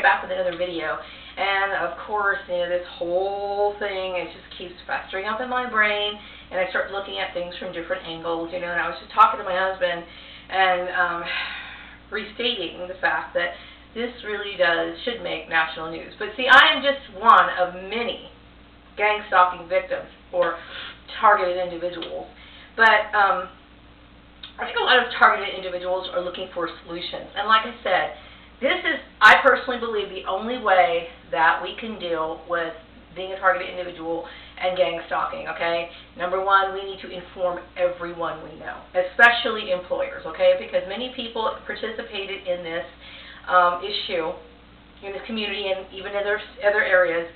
back with another video. And of course, this whole thing, it just keeps festering up in my brain, and I start looking at things from different angles, and I was just talking to my husband and restating the fact that this really should make national news. But see, I am just one of many gang stalking victims or targeted individuals. But I think a lot of targeted individuals are looking for solutions. And like I said, this is, I personally believe, the only way that we can deal with being a targeted individual and gang stalking, okay? Number one, we need to inform everyone we know, especially employers, okay? Because many people participated in this issue in this community and even in other areas,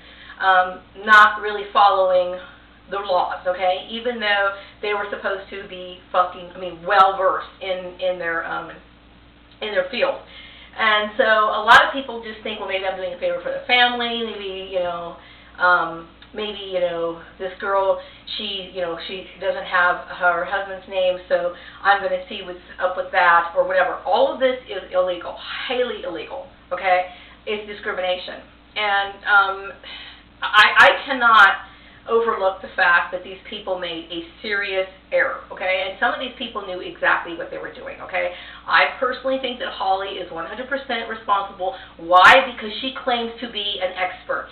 not really following the laws, okay? Even though they were supposed to be well versed in their field. And so a lot of people just think, well, maybe I'm doing a favor for the family. Maybe this girl, she doesn't have her husband's name, so I'm going to see what's up with that or whatever. All of this is illegal, highly illegal. Okay, it's discrimination, and I cannot overlook the fact that these people made a serious error, okay? And some of these people knew exactly what they were doing, okay? I personally think that Holly is 100% responsible. Why? Because she claims to be an expert,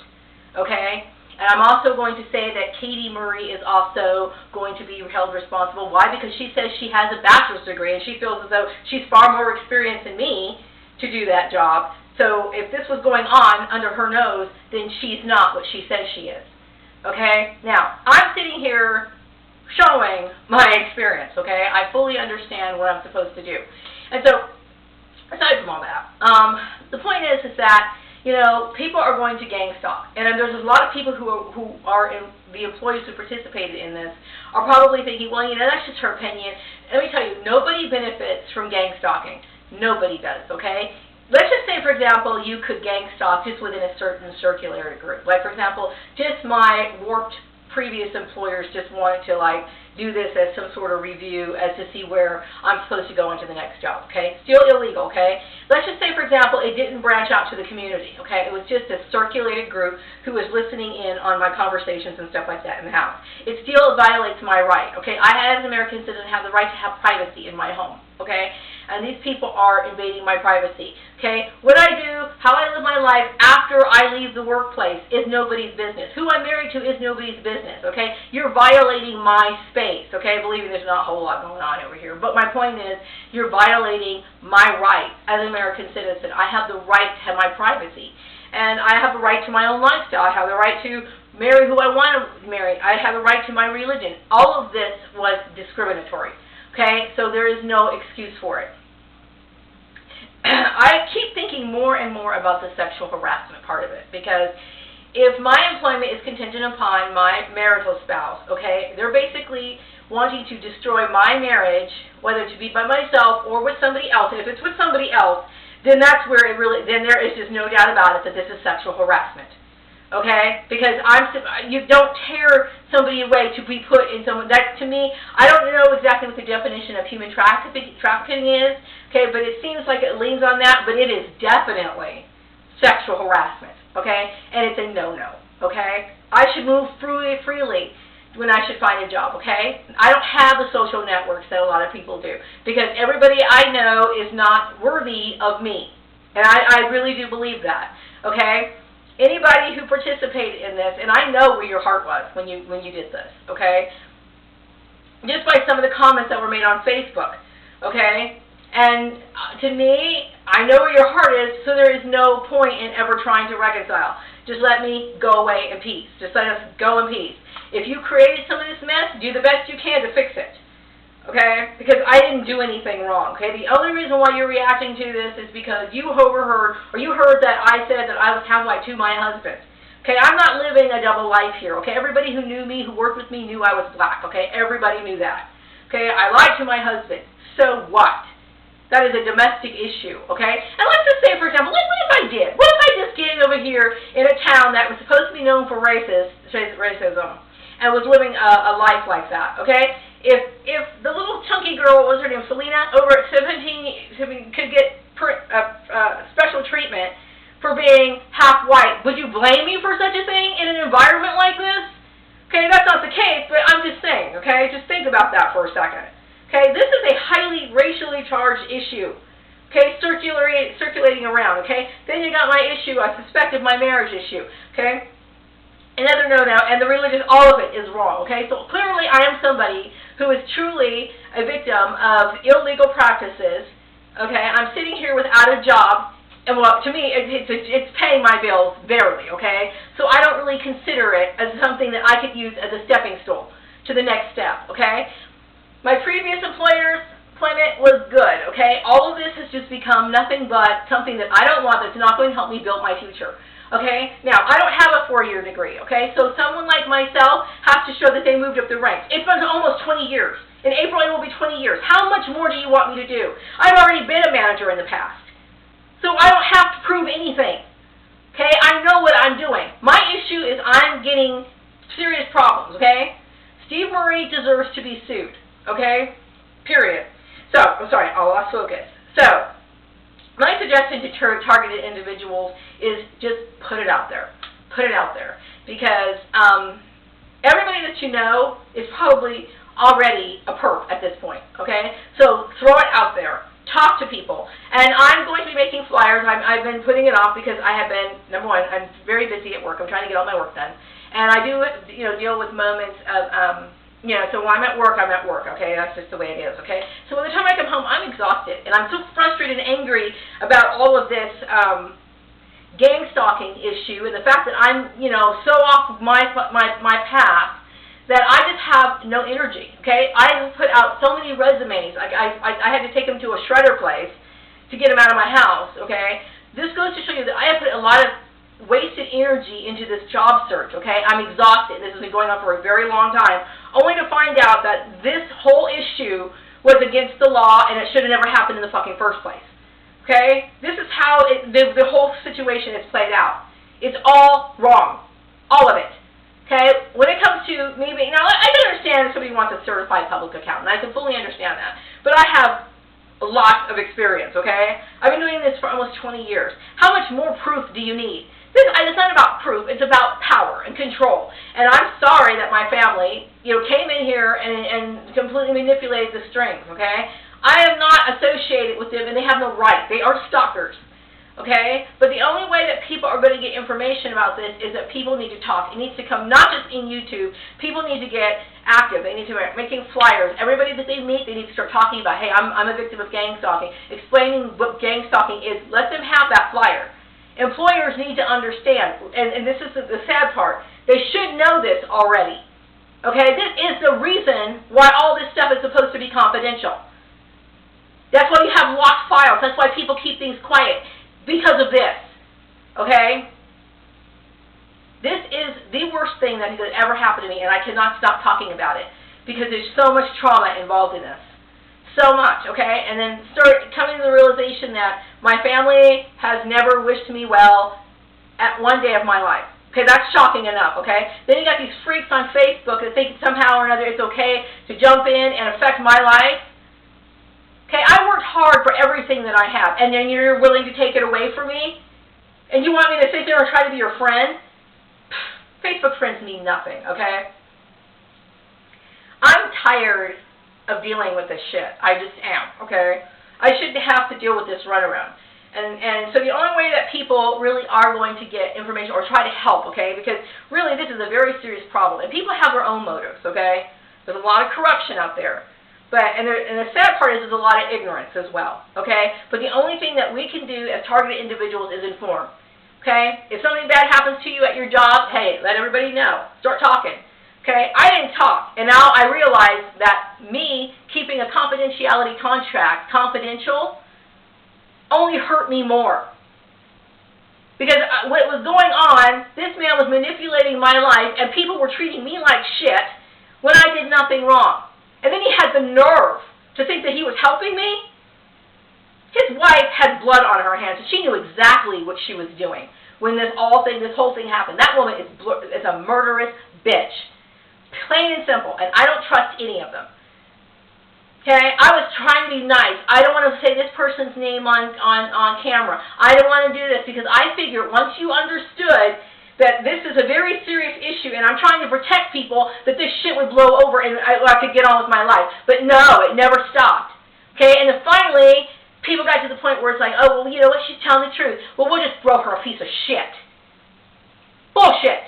okay? And I'm also going to say that Katie Murray is also going to be held responsible. Why? Because she says she has a bachelor's degree and she feels as though she's far more experienced than me to do that job. So if this was going on under her nose, then she's not what she says she is. Okay? Now, I'm sitting here showing my experience, okay? I fully understand what I'm supposed to do. And so, aside from all that, the point is that, people are going to gang stalk. And there's a lot of people who are in the employees who participated in this are probably thinking, well, that's just her opinion. Let me tell you, nobody benefits from gang stalking. Nobody does, okay? Let's just say, for example, you could gang stalk just within a certain circular group. Like, for example, just my warped previous employers just wanted to, do this as some sort of review as to see where I'm supposed to go into the next job, okay? Still illegal, okay? Let's just say, for example, it didn't branch out to the community, okay? It was just a circulated group who was listening in on my conversations and stuff like that in the house. It still violates my right, okay? I, as an American citizen, have the right to have privacy in my home, okay? And these people are invading my privacy, okay? What I do, how I live my life after I leave the workplace is nobody's business. Who I'm married to is nobody's business, okay? You're violating my space, okay? Believe me, there's not a whole lot going on over here. But my point is, you're violating my right as an American citizen. I have the right to have my privacy. And I have the right to my own lifestyle. I have the right to marry who I want to marry. I have the right to my religion. All of this was discriminatory, okay? So there is no excuse for it. I keep thinking more and more about the sexual harassment part of it, because if my employment is contingent upon my marital spouse, okay, they're basically wanting to destroy my marriage, whether it be by myself or with somebody else. And if it's with somebody else, then that's where then there is just no doubt about it that this is sexual harassment. Okay? Because you don't tear somebody away to be put in someone. That, to me, I don't know exactly what the definition of human trafficking is, okay, but it seems like it leans on that, but it is definitely sexual harassment, okay? And it's a no-no, okay? I should move freely when I should find a job, okay? I don't have the social networks that a lot of people do, because everybody I know is not worthy of me. And I really do believe that, okay? Anybody who participated in this, and I know where your heart was when you did this, okay? Just by some of the comments that were made on Facebook, okay? And to me, I know where your heart is, so there is no point in ever trying to reconcile. Just let me go away in peace. Just let us go in peace. If you created some of this mess, do the best you can to fix it, okay? Because I didn't do anything wrong, okay? The only reason why you're reacting to this is because you overheard, or you heard that I said that I was half-white to my husband. Okay, I'm not living a double life here, okay? Everybody who knew me, who worked with me, knew I was black, okay? Everybody knew that. Okay, I lied to my husband. So what? That is a domestic issue, okay? And let's just say, for example, what if I did? What if I just get over here in a town that was supposed to be known for racism and was living a life like that, okay? If the little chunky girl, what was her name, Selena, over at 17, could get special treatment for being half white. Would you blame me for such a thing in an environment like this? Okay, that's not the case, but I'm just saying, okay? Just think about that for a second. Okay, this is a highly racially charged issue. Okay, circulating around, okay? Then you got my issue, I suspected my marriage issue, okay? Another no now, and the religious, all of it is wrong, okay? So clearly I am somebody who is truly a victim of illegal practices, okay? I'm sitting here without a job, and well, to me, it's paying my bills barely, okay? So I don't really consider it as something that I could use as a stepping stool to the next step, okay? My previous employer's employment was good, okay? All of this has just become nothing but something that I don't want, that's not going to help me build my future, okay? Now, I don't have a 4-year degree, okay? So someone like myself has to show that they moved up the ranks. It's been almost 20 years. In April, it will be 20 years. How much more do you want me to do? I've already been a manager in the past. So I don't have to prove anything, okay? I know what I'm doing. My issue is I'm getting serious problems, okay? Steve Murray deserves to be sued, okay? Period. So, I'm sorry, I lost focus. So, my suggestion to targeted individuals is just put it out there. Put it out there. Because everybody that you know is probably already a perp at this point, okay? So, throw it out there. Talk to people. And I'm going to be making flyers. I've been putting it off because I have been, number one, I'm very busy at work. I'm trying to get all my work done. And I do, deal with moments of, so when I'm at work, okay? That's just the way it is, okay? So by the time I come home, I'm exhausted, and I'm so frustrated and angry about all of this gang stalking issue and the fact that I'm, so off my path that I just have no energy, okay? I put out so many resumes. I had to take them to a shredder place to get them out of my house, okay? This goes to show you that I have put a lot of wasted energy into this job search, okay? I'm exhausted. This has been going on for a very long time, only to find out that this whole issue was against the law and it should have never happened in the fucking first place, okay? This is how the whole situation is played out. It's all wrong, all of it, okay? When it comes to me being, now I can understand if somebody wants a certified public accountant. I can fully understand that, but I have a lot of experience, okay? I've been doing this for almost 20 years. How much more proof do you need? It's not about proof, it's about power and control. And I'm sorry that my family, came in here and completely manipulated the strings, okay? I am not associated with them, and they have no right. They are stalkers, okay? But the only way that people are going to get information about this is that people need to talk. It needs to come not just in YouTube. People need to get active. They need to be making flyers. Everybody that they meet, they need to start talking about, hey, I'm a victim of gang stalking, explaining what gang stalking is. Let them have that flyer. Employers need to understand, and this is the sad part, they should know this already. Okay, this is the reason why all this stuff is supposed to be confidential. That's why you have locked files. That's why people keep things quiet, because of this. Okay? This is the worst thing that could ever happen to me, and I cannot stop talking about it, because there's so much trauma involved in this. So much, okay? And then start coming to the realization that my family has never wished me well at one day of my life. Okay, that's shocking enough, okay? Then you got these freaks on Facebook that think somehow or another it's okay to jump in and affect my life. Okay, I worked hard for everything that I have, and then you're willing to take it away from me? And you want me to sit there and try to be your friend? Facebook friends mean nothing, okay? I'm tired of dealing with this shit. I just am, okay? I shouldn't have to deal with this runaround. And so the only way that people really are going to get information or try to help, okay, because really this is a very serious problem. And people have their own motives, okay? There's a lot of corruption out there. And the sad part is there's a lot of ignorance as well, okay? But the only thing that we can do as targeted individuals is inform, okay? If something bad happens to you at your job, hey, let everybody know. Start talking. Okay, I didn't talk, and now I realize that me keeping a confidentiality contract confidential only hurt me more. Because what was going on, this man was manipulating my life, and people were treating me like shit when I did nothing wrong. And then he had the nerve to think that he was helping me. His wife had blood on her hands, and she knew exactly what she was doing when this whole thing happened. That woman is a murderous bitch. Plain and simple, and I don't trust any of them. Okay, I was trying to be nice. I don't want to say this person's name on camera. I don't want to do this because I figured once you understood that this is a very serious issue and I'm trying to protect people, that this shit would blow over and I could get on with my life. But no, it never stopped. Okay, and then finally, people got to the point where it's like, oh, well, you know what, she's telling the truth. Well, we'll just throw her a piece of shit. Bullshit.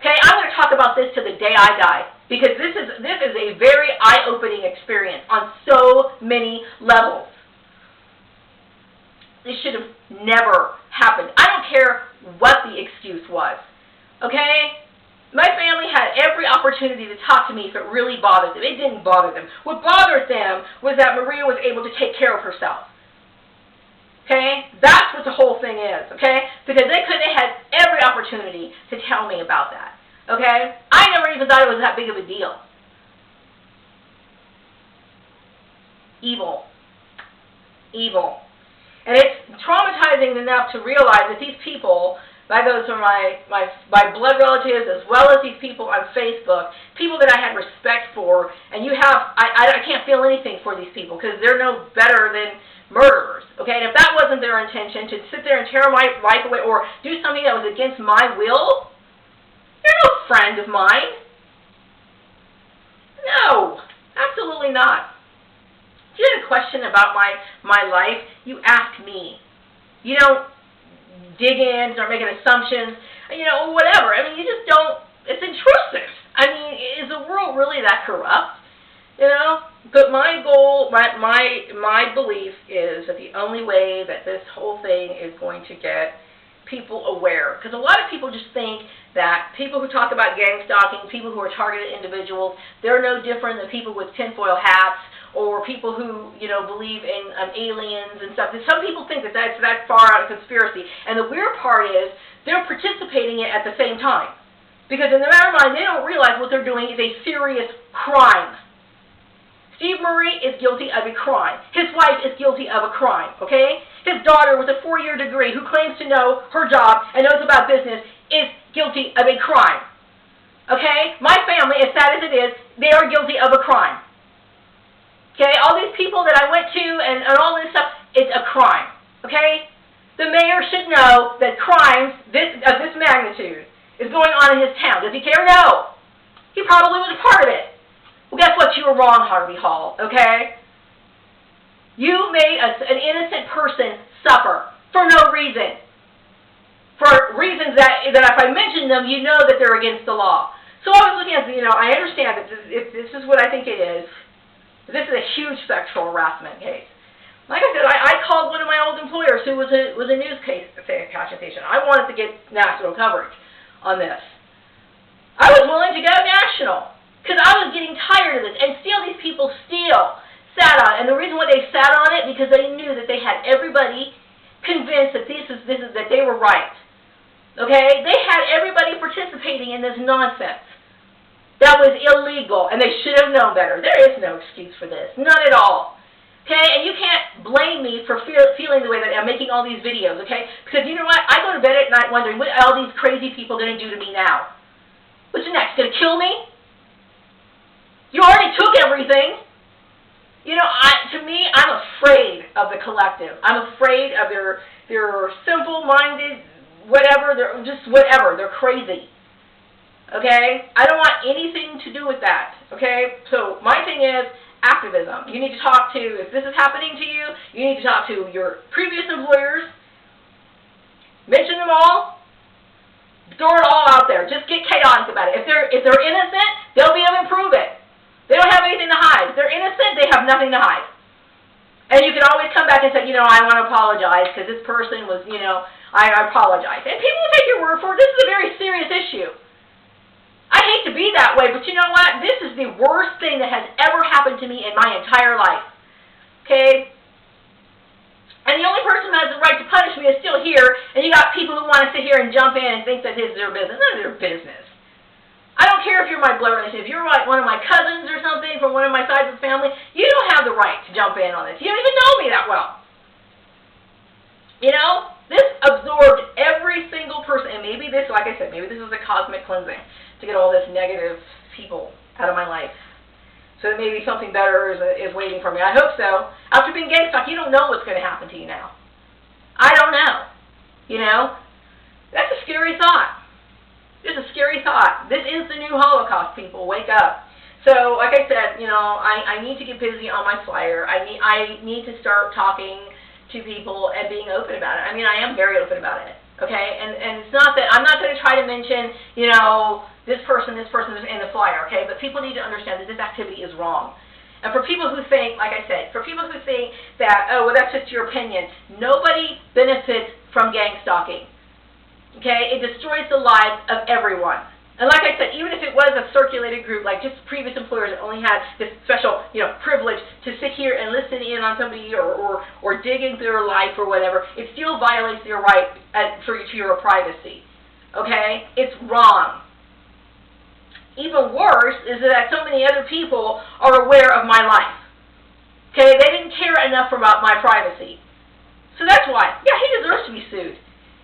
Okay, I'm going to talk about this to the day I die. Because this is a very eye-opening experience on so many levels. This should have never happened. I don't care what the excuse was. Okay? My family had every opportunity to talk to me if it really bothered them. It didn't bother them. What bothered them was that Maria was able to take care of herself. Okay? That's what the whole thing is. Okay? Because they could have had every opportunity to tell me about that. Okay? I never even thought it was that big of a deal. Evil. Evil. And it's traumatizing enough to realize that these people, by those are my blood relatives as well as these people on Facebook, people that I had respect for, and I can't feel anything for these people because they're no better than murderers. Okay? And if that wasn't their intention, to sit there and tear my life away or do something that was against my will, you're no friend of mine. No, absolutely not. If you had a question about my life, you ask me. You don't dig in, start making assumptions, or whatever. I mean, you just don't, it's intrusive. I mean, is the world really that corrupt? But my goal, my belief is that the only way that this whole thing is going to get people aware, because a lot of people just think that people who talk about gang stalking, people who are targeted individuals, they're no different than people with tinfoil hats or people who, believe in aliens and stuff. Some people think that that's that far out of conspiracy. And the weird part is they're participating in it at the same time. Because in their mind, they don't realize what they're doing is a serious crime. Steve Murray is guilty of a crime. His wife is guilty of a crime, okay? His daughter with a 4-year degree who claims to know her job and knows about business is guilty of a crime. Okay? My family, as sad as it is, they are guilty of a crime. Okay? All these people that I went to and all this stuff, it's a crime. Okay? The mayor should know that crimes of this magnitude is going on in his town. Does he care? No. He probably was a part of it. Well, guess what? You were wrong, Harvey Hall. Okay? You made an innocent person suffer for no reason. For reasons that if I mention them, you know that they're against the law. So I was looking at, I understand that this is what I think it is. This is a huge sexual harassment case. Like I said, I called one of my old employers who was a news case station. I wanted to get national coverage on this. I was willing to go national because I was getting tired of this. And still, these people sat on it. And the reason why they sat on it, because they knew that they had everybody convinced that that they were right. Okay? They had everybody participating in this nonsense. That was illegal, and they should have known better. There is no excuse for this. None at all. Okay? And you can't blame me for feeling the way that I'm making all these videos, okay? Because you know what? I go to bed at night wondering, what are all these crazy people going to do to me now? What's next? Going to kill me? You already took everything. To me, I'm afraid of the collective. I'm afraid of their simple-minded, whatever. They're just whatever. They're crazy. Okay? I don't want anything to do with that. Okay? So my thing is activism. You need to talk to, if this is happening to you, you need to talk to your previous employers. Mention them all. Throw it all out there. Just get chaotic about it. If they're innocent, they'll be able to prove it. They don't have anything to hide. If they're innocent, they have nothing to hide. And you can always come back and say, I want to apologize because this person was, I apologize. And people will take your word for it. This is a very serious issue. I hate to be that way, but you know what? This is the worst thing that has ever happened to me in my entire life. Okay? And the only person who has the right to punish me is still here, and you got people who want to sit here and jump in and think that this is their business. None of their business. I don't care if you're my blood relative. If you're like one of my cousins or something from one of my sides of the family, you don't have the right to jump in on this. You don't even know me that well. This absorbed every single person, and maybe this, like I said, maybe this is a cosmic cleansing to get all this negative people out of my life. So maybe something better is waiting for me. I hope so. After being gang stalked, you don't know what's going to happen to you now. I don't know. You know? That's a scary thought. It's a scary thought. This is the new Holocaust, people. Wake up. So, like I said, you know, I need to get busy on my flyer. I need to start talking to people and being open about it. I mean, I am very open about it. Okay? And it's not that, I'm not going to try to mention, you know, this person in the flyer, okay? But people need to understand that this activity is wrong. And for people who think, like I said, for people who think that, oh, well, that's just your opinion, nobody benefits from gang stalking. Okay? It destroys the lives of everyone. And like I said, even if it was a circulated group, like just previous employers that only had this special, you know, privilege to sit here and listen in on somebody or dig into their life or whatever, it still violates your right to your privacy. Okay? It's wrong. Even worse is that so many other people are aware of my life. Okay? They didn't care enough about my privacy. So that's why. Yeah, he deserves to be sued.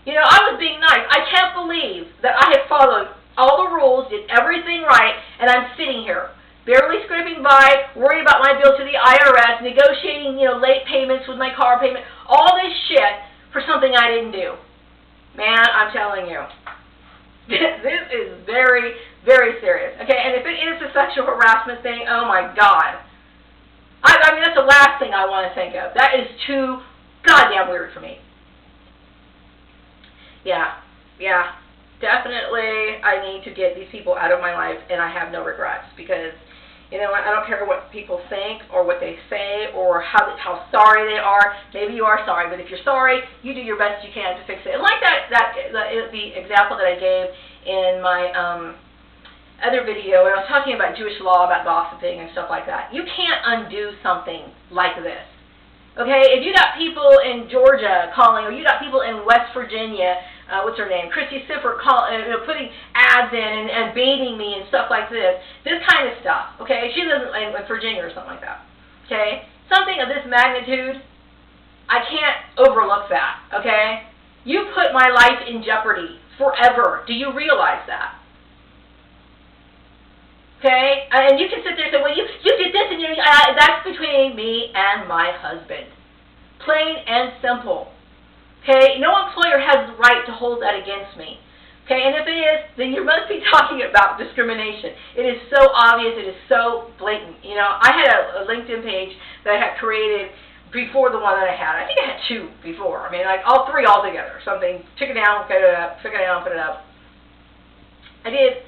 You know, I was being nice. I can't believe that I have followed all the rules, did everything right, and I'm sitting here, barely scraping by, worried about my bill to the IRS, negotiating, you know, late payments with my car payment, all this shit for something I didn't do. Man, I'm telling you, this is very, very serious. Okay, and if it is a sexual harassment thing, oh my God. I mean, that's the last thing I want to think of. That is too goddamn weird for me. Yeah. Definitely, I need to get these people out of my life, and I have no regrets because, you know, I don't care what people think or what they say or how sorry they are. Maybe you are sorry, but if you're sorry, you do your best you can to fix it. And like the example that I gave in my other video, when I was talking about Jewish law, about gossiping and stuff like that, you can't undo something like this. Okay, if you got people in Georgia calling, or you got people in West Virginia, what's her name, Christy Siffer, putting ads in and baiting me and stuff like this kind of stuff, okay? She lives in Virginia or something like that, okay? Something of this magnitude, I can't overlook that, okay? You put my life in jeopardy forever. Do you realize that? Okay? And you can sit there and say, well, you did this, and that's between me and my husband. Plain and simple. Okay? No employer has the right to hold that against me. Okay? And if it is, then you must be talking about discrimination. It is so obvious. It is so blatant. You know, I had a LinkedIn page that I had created before the one that I had. I think I had two before. I mean, like all three all together. Something, took it down, put it up, took it down, put it up. I did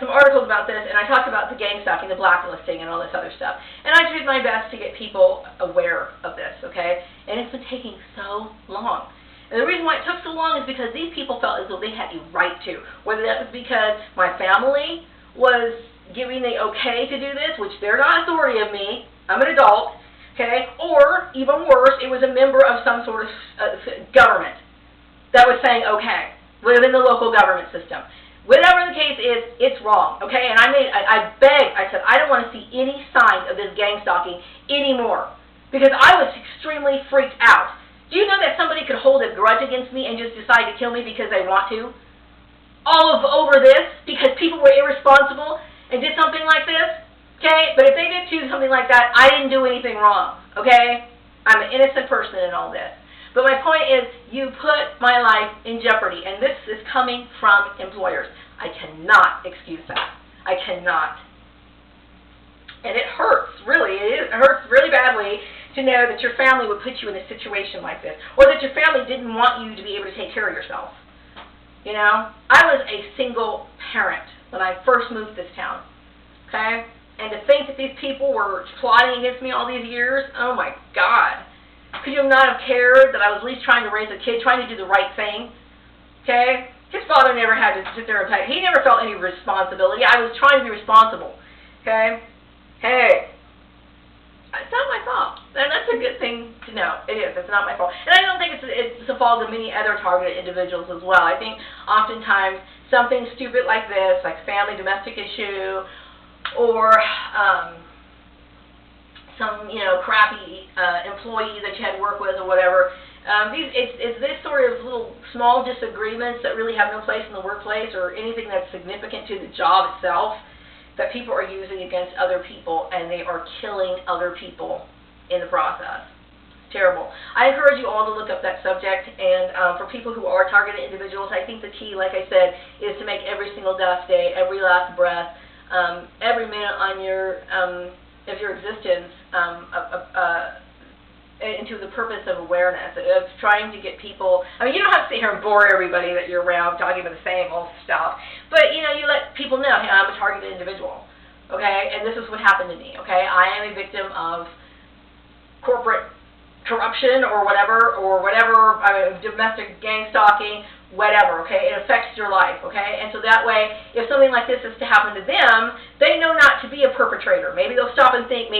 some articles about this, and I talked about the gang stalking, the blacklisting, and all this other stuff. And I did my best to get people aware of this, okay? And it's been taking so long. And the reason why it took so long is because these people felt as though they had a right to. Whether that was because my family was giving the okay to do this, which they're not authority of me, I'm an adult, okay? Or, even worse, it was a member of some sort of government that was saying okay, within the local government system. Whatever the case is, it's wrong, okay? And I begged, I said, I don't want to see any sign of this gang stalking anymore because I was extremely freaked out. Do you know that somebody could hold a grudge against me and just decide to kill me because they want to? Over this, because people were irresponsible and did something like this, okay? But if they did do something like that, I didn't do anything wrong, okay? I'm an innocent person in all this. But my point is, you put my life in jeopardy, and this is coming from employers. I cannot excuse that. I cannot. And it hurts, really. It hurts really badly to know that your family would put you in a situation like this, or that your family didn't want you to be able to take care of yourself. You know? I was a single parent when I first moved to this town, okay? And to think that these people were plotting against me all these years, oh my God. Could you not have cared that I was at least trying to raise a kid, trying to do the right thing? Okay? His father never had to sit there and pay. He never felt any responsibility. I was trying to be responsible. Okay? Hey, it's not my fault. And that's a good thing to know. It is. It's not my fault. And I don't think it's the fault of many other targeted individuals as well. I think oftentimes something stupid like this, like family domestic issue, or some, you know, crappy employee that you had to work with or whatever. It's this sort of little small disagreements that really have no place in the workplace or anything that's significant to the job itself. that people are using against other people, and they are killing other people in the process. Terrible. I encourage you all to look up that subject, and for people who are targeted individuals, I think the key, like I said, is to make every single death day, every last breath, every minute on your of your existence into the purpose of awareness, of trying to get people. I mean, you don't have to sit here and bore everybody that you're around talking about the same old stuff, but you know, you let people know, hey, I'm a targeted individual, okay, and this is what happened to me, okay. I am a victim of corporate corruption or whatever, domestic gang stalking, whatever, okay? It affects your life, okay? And so that way, if something like this is to happen to them, they know not to be a perpetrator. Maybe they'll stop and think,